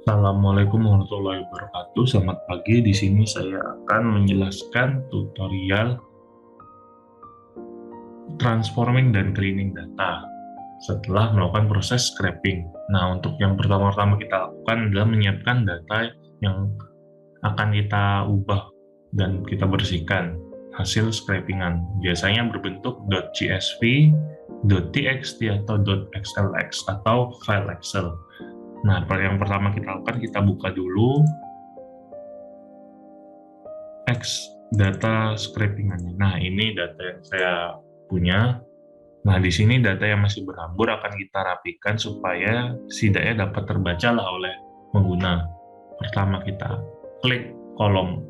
Assalamualaikum warahmatullahi wabarakatuh. Selamat pagi. Di sini saya akan menjelaskan tutorial transforming dan cleaning data setelah melakukan proses scraping. Nah, untuk yang pertama-tama kita lakukan adalah menyiapkan data yang akan kita ubah dan kita bersihkan hasil scrapingan. Biasanya berbentuk .csv, .txt, atau .xlx, atau file Excel. Nah, yang pertama kita lakukan, kita buka dulu X data scrapingannya. Nah, ini data yang saya punya. Nah, di sini data yang masih berhambur akan kita rapikan supaya setidaknya dapat terbaca lah oleh pengguna. Pertama kita klik kolom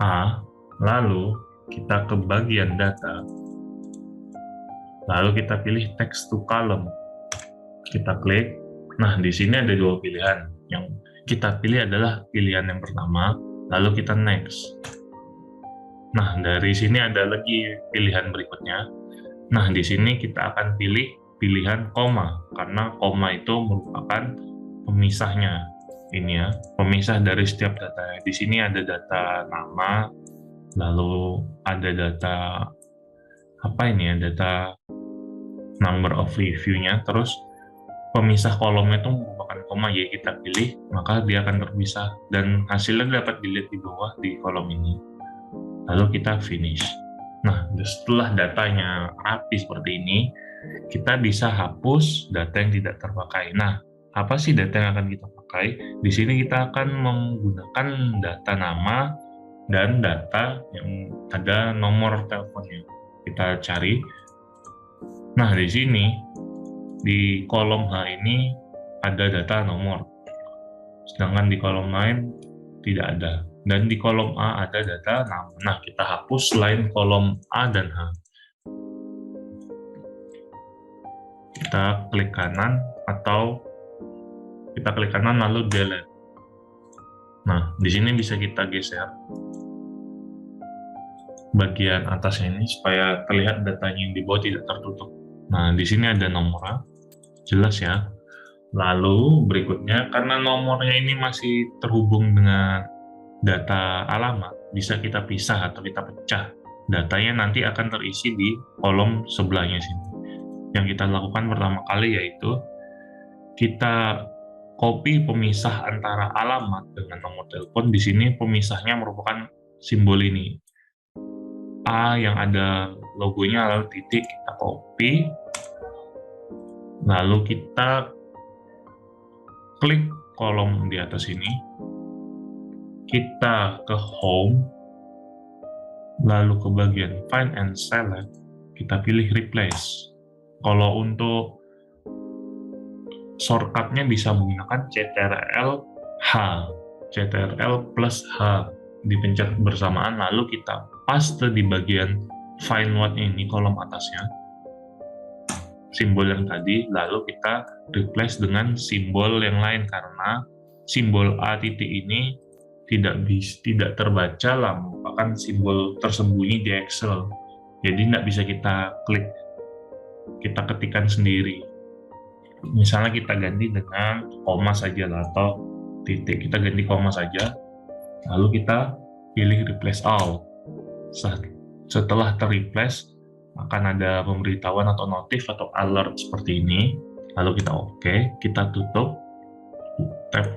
A, lalu kita ke bagian data, lalu kita pilih text to column. Kita klik. Nah, di sini ada dua pilihan. Yang kita pilih adalah pilihan yang pertama, lalu kita next. Nah, dari sini ada lagi pilihan berikutnya. Nah, di sini kita akan pilih pilihan koma, karena koma itu merupakan pemisahnya. Ini ya, pemisah dari setiap data. Di sini ada data nama, lalu ada data apa ini ya, data number of review-nya, terus pemisah kolomnya itu merupakan koma, ya kita pilih, maka dia akan terpisah, dan hasilnya dapat dilihat di bawah di kolom ini. Lalu kita finish. Nah, setelah datanya rapi seperti ini, kita bisa hapus data yang tidak terpakai. Nah, apa sih data yang akan kita pakai? Di sini kita akan menggunakan data nama dan data yang ada nomor teleponnya. Kita cari. Nah, di sini, di kolom H ini ada data nomor. Sedangkan di kolom lain tidak ada. Dan di kolom A ada data nama. Nah, kita hapus selain kolom A dan H. Kita klik kanan atau kita klik kanan lalu delete. Nah, di sini bisa kita geser bagian atasnya ini supaya terlihat datanya yang di bawah tidak tertutup. Nah, di sini ada nomornya, jelas ya. Lalu berikutnya, karena nomornya ini masih terhubung dengan data alamat, bisa kita pisah atau kita pecah. Datanya nanti akan terisi di kolom sebelahnya sini. Yang kita lakukan pertama kali yaitu kita copy pemisah antara alamat dengan nomor telepon. Di sini pemisahnya merupakan simbol ini. A yang ada logonya lalu titik, kita copy. Lalu kita klik kolom di atas ini. Kita ke home. Lalu ke bagian find and select. Kita pilih replace. Kalau untuk shortcutnya bisa menggunakan CTRL H, CTRL plus H, dipencet bersamaan, lalu kita paste di bagian find what ini, kolom atasnya, simbol yang tadi, lalu kita replace dengan simbol yang lain, karena simbol A titik ini tidak terbaca lah, merupakan simbol tersembunyi di Excel, jadi tidak bisa kita klik, kita ketikkan sendiri. Misalnya kita ganti dengan koma saja lah, atau titik, kita ganti koma saja, lalu kita pilih replace all. Setelah ter-replace akan ada pemberitahuan atau notif atau alert seperti ini, lalu kita oke, kita tutup, tab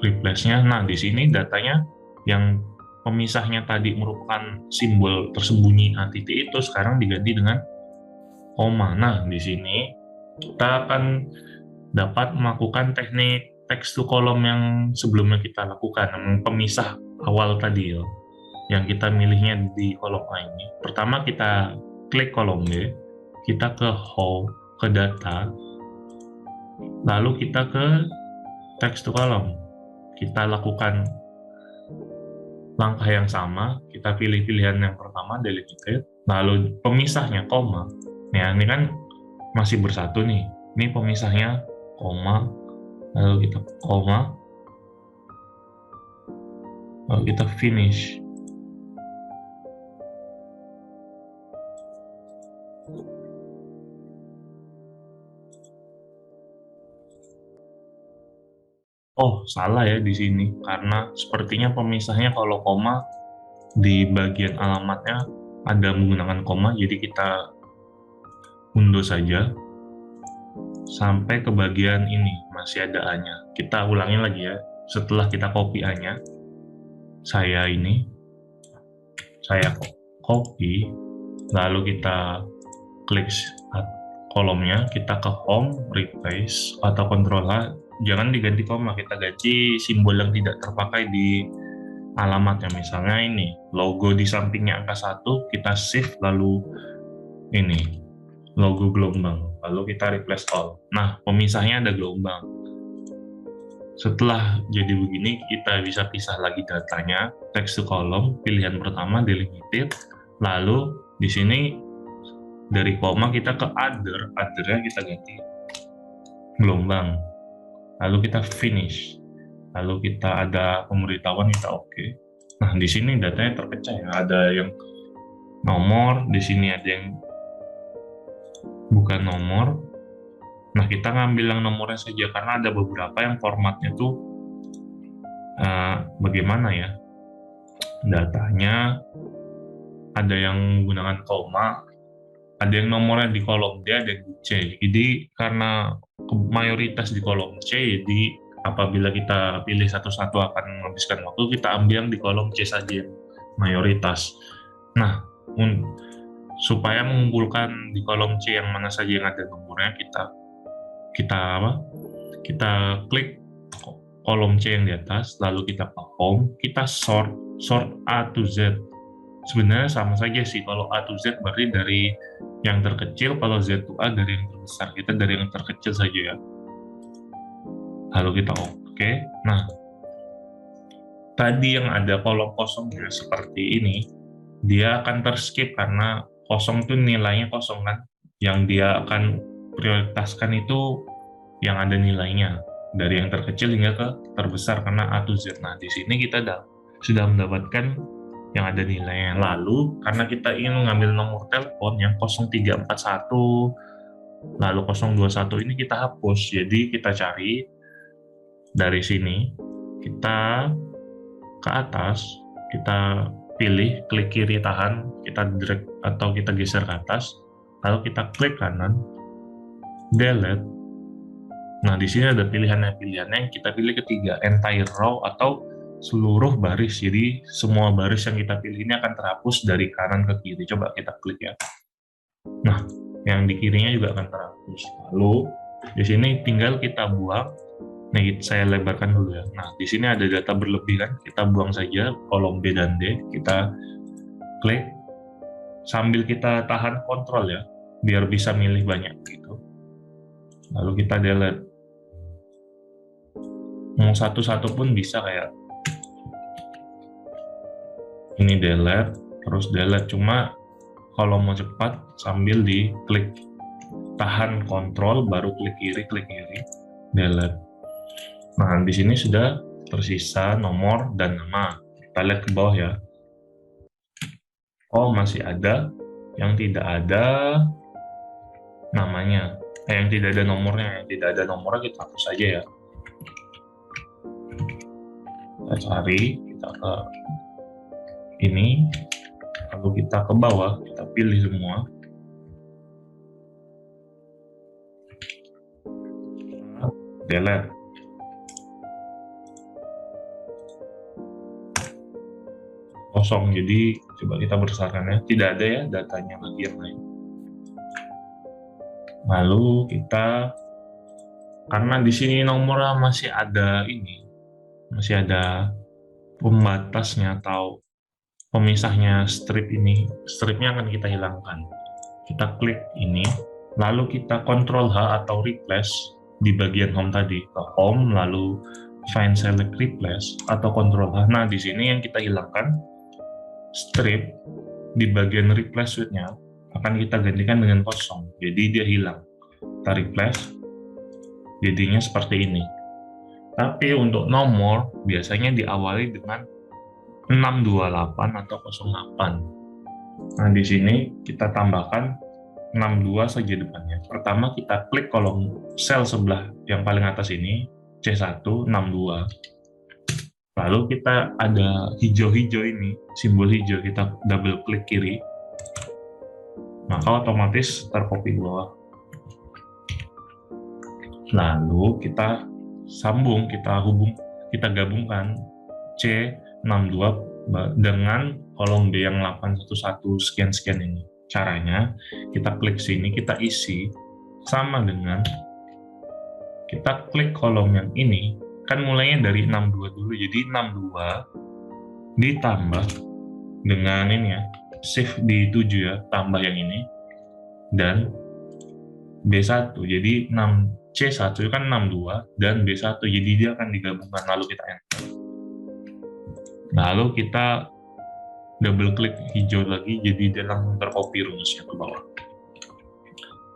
replace-nya. Nah, di sini datanya yang pemisahnya tadi merupakan simbol tersembunyi A titik itu sekarang diganti dengan koma. Nah, di sini kita akan dapat melakukan teknik text to column yang sebelumnya kita lakukan, yang pemisah awal tadi ya, yang kita milihnya di kolom A ini. Pertama kita klik kolom B, kita ke home, ke data, lalu kita ke text to column. Kita lakukan langkah yang sama, kita pilih pilihan yang pertama, deleted, lalu pemisahnya koma. Ya, ini kan masih bersatu nih. Ini pemisahnya koma, lalu kita koma, lalu kita finish. Oh, salah ya di sini karena sepertinya pemisahnya kalau koma di bagian alamatnya ada menggunakan koma, jadi kita undo saja sampai ke bagian ini masih ada A-nya. Kita ulangi lagi ya. Setelah kita copy A-nya, saya ini saya copy, lalu kita klik kolomnya, kita ke home, replace atau control H. Jangan diganti koma, kita ganti simbol yang tidak terpakai di alamatnya. Misalnya ini logo di sampingnya angka 1, kita shift lalu ini logo gelombang, lalu kita replace all. Nah, pemisahnya ada gelombang. Setelah jadi begini, kita bisa pisah lagi datanya, text to column, pilihan pertama delimited, lalu di sini dari koma kita ke othernya kita ganti gelombang, lalu kita finish, lalu kita ada pemberitahuan, kita oke. Nah, di sini datanya terpecah ya, ada yang nomor, di sini ada yang bukan nomor. Nah, kita ngambil yang nomornya saja karena ada beberapa yang formatnya tuh bagaimana ya, datanya ada yang menggunakan koma, ada yang nomornya di kolom D, ada yang di C. Jadi karena mayoritas di kolom C, jadi apabila kita pilih satu-satu akan menghabiskan waktu, kita ambil yang di kolom C saja mayoritas. Nah, supaya mengumpulkan di kolom C yang mana saja yang ada nomornya, kita klik kolom C yang di atas, lalu kita ke home, kita sort A to Z. Sebenarnya sama saja sih, kalau A to Z berarti dari yang terkecil, kalau Z to A dari yang terbesar. Kita dari yang terkecil saja ya. Lalu kita oke. Nah, tadi yang ada kolom kosongnya seperti ini, dia akan terskip karena kosong itu nilainya kosong kan. Yang dia akan prioritaskan itu yang ada nilainya dari yang terkecil hingga ke terbesar karena A to Z. Nah, di sini kita sudah mendapatkan yang ada nilainya. Lalu karena kita ingin mengambil nomor telepon yang 0341 lalu 021 ini kita hapus. Jadi kita cari dari sini, kita ke atas, kita pilih, klik kiri tahan, kita drag atau kita geser ke atas, lalu kita klik kanan, delete. Nah, di sini ada pilihannya, kita pilih ketiga, entire row atau seluruh baris. Jadi semua baris yang kita pilih ini akan terhapus dari kanan ke kiri. Coba kita klik ya. Nah, yang di kirinya juga akan terhapus. Lalu di sini tinggal kita buang. Nah, saya lebarkan dulu ya. Nah, di sini ada data berlebih kan, kita buang saja kolom B dan D. Kita klik sambil kita tahan kontrol ya, biar bisa milih banyak gitu. Lalu kita delete. Mau satu-satu pun bisa, kayak ini delete, terus delete. Cuma kalau mau cepat sambil diklik tahan kontrol, baru klik kiri, delete. Nah, di sini sudah tersisa nomor dan nama. Kita lihat ke bawah ya. Oh, masih ada yang tidak ada namanya. Yang tidak ada nomornya. Yang tidak ada nomornya kita hapus saja ya. Kita cari, kita ke ini, lalu kita ke bawah, kita pilih semua. Delete. Kosong, jadi coba kita besarkan ya, tidak ada ya datanya lagi yang lain. Lalu kita, karena di sini nomornya masih ada masih ada pembatasnya atau pemisahnya strip ini, stripnya akan kita hilangkan. Kita klik ini, lalu kita Ctrl H atau replace di bagian home tadi, ke home, lalu find select replace atau Ctrl H. Nah, di sini yang kita hilangkan strip di bagian replace width-nya akan kita gantikan dengan kosong, jadi dia hilang. Kita replace, jadinya seperti ini. Tapi untuk nomor biasanya diawali dengan 628 atau 08. Nah, di sini kita tambahkan 62 saja depannya. Pertama kita klik kolom sel sebelah yang paling atas ini, C1 62. Lalu kita ada hijau-hijau ini, simbol hijau, kita double klik kiri, maka otomatis tercopy ke bawah. Lalu kita sambung, kita gabungkan C62 dengan kolom B yang 811 sekian-sekian ini. Caranya, kita klik sini, kita isi, sama dengan kita klik kolom yang ini, kan mulainya dari 62 dulu, jadi 62 ditambah dengan ini ya, shift di 7 ya, tambah yang ini, dan B1, jadi C1 kan 62, dan B1, jadi dia akan digabungkan, lalu kita enter. Lalu kita double klik hijau lagi, jadi dia langsung tercopy rumusnya ke bawah.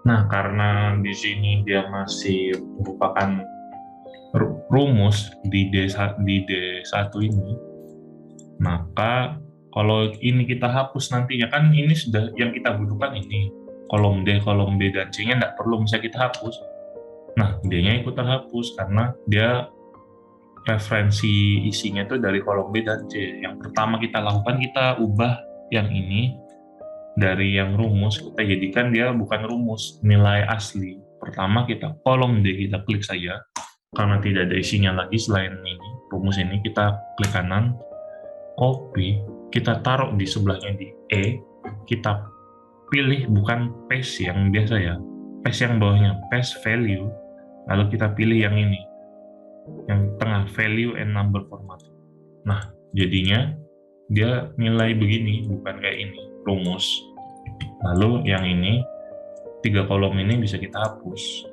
Nah, karena di sini dia masih merupakan rumus di D1 ini, maka kalau ini kita hapus nantinya, kan ini sudah yang kita butuhkan ini, kolom D, dan C-nya nggak perlu bisa kita hapus. Nah, D-nya ikut terhapus karena dia referensi isinya itu dari kolom B dan C. Yang pertama kita lakukan, kita ubah yang ini dari yang rumus, kita jadikan dia bukan rumus, nilai asli. Pertama kita kolom D, kita klik saja, karena tidak ada isinya lagi selain ini, rumus ini, kita klik kanan, copy, kita taruh di sebelahnya di E, kita pilih bukan paste yang biasa ya, paste yang bawahnya, paste value, lalu kita pilih yang ini, yang tengah, value and number format. Nah, jadinya dia nilai begini, bukan kayak ini, rumus. Lalu yang ini, 3 kolom ini bisa kita hapus,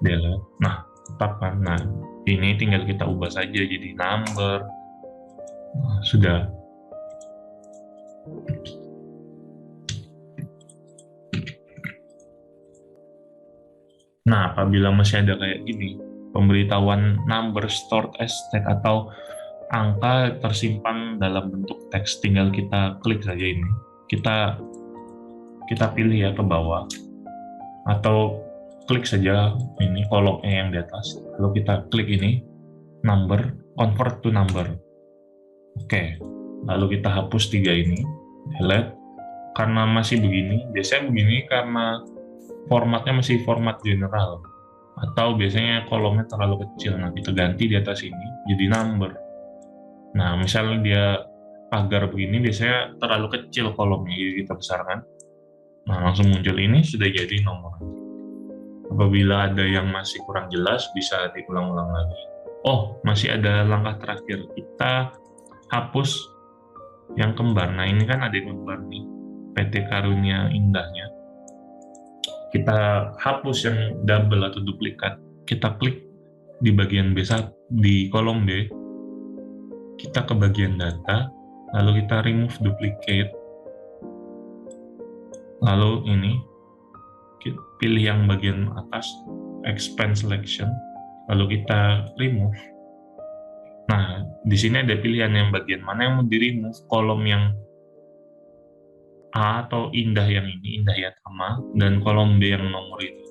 delete. Nah, tetapkan. Nah, ini tinggal kita ubah saja jadi number. Nah, sudah. Nah, apabila masih ada kayak gini, pemberitahuan number stored as text atau angka tersimpan dalam bentuk teks, tinggal kita klik saja ini. Kita pilih ya ke bawah, atau klik saja ini kolom E yang di atas, lalu kita klik ini number, convert to number. Oke, lalu kita hapus 3 ini, delete. Karena masih begini, biasanya begini karena formatnya masih format general, atau biasanya kolomnya terlalu kecil. Nah, kita ganti di atas ini jadi number. Nah, misalnya dia pagar begini, biasanya terlalu kecil kolomnya, jadi kita besarkan. Nah, langsung muncul ini, sudah jadi nomor. Apabila ada yang masih kurang jelas, bisa diulang-ulang lagi. Oh, masih ada langkah terakhir. Kita hapus yang kembar. Nah, ini kan ada yang kembar nih, PT Karunia Indahnya. Kita hapus yang double atau duplikat. Kita klik di bagian B1, di kolom B. Kita ke bagian data, lalu kita remove duplicate. Lalu ini, pilih yang bagian atas, expand selection, lalu kita remove. Nah, di sini ada pilihan yang bagian mana yang mau di-remove, kolom yang A atau indah yang ini, indah ya sama, dan kolom B yang nomor ini.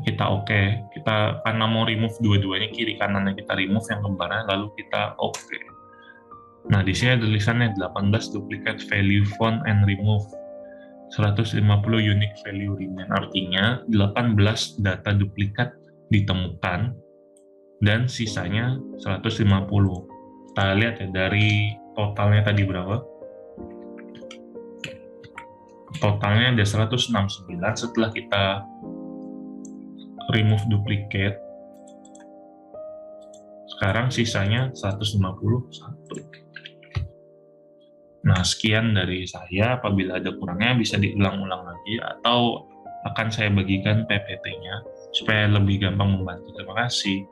Kita oke, kita karena mau remove dua-duanya, kiri kanannya kita remove yang kembarnya, lalu kita oke. Nah, di sini ada tulisannya 18 duplicate value font and remove. 150 unique value remain, artinya 18 data duplikat ditemukan dan sisanya 150. Kita lihat ya dari totalnya tadi berapa. Totalnya ada 169 setelah kita remove duplicate. Sekarang sisanya 151. Nah, sekian dari saya. Apabila ada kurangnya bisa diulang-ulang lagi, atau akan saya bagikan PPT-nya supaya lebih gampang membantu. Terima kasih.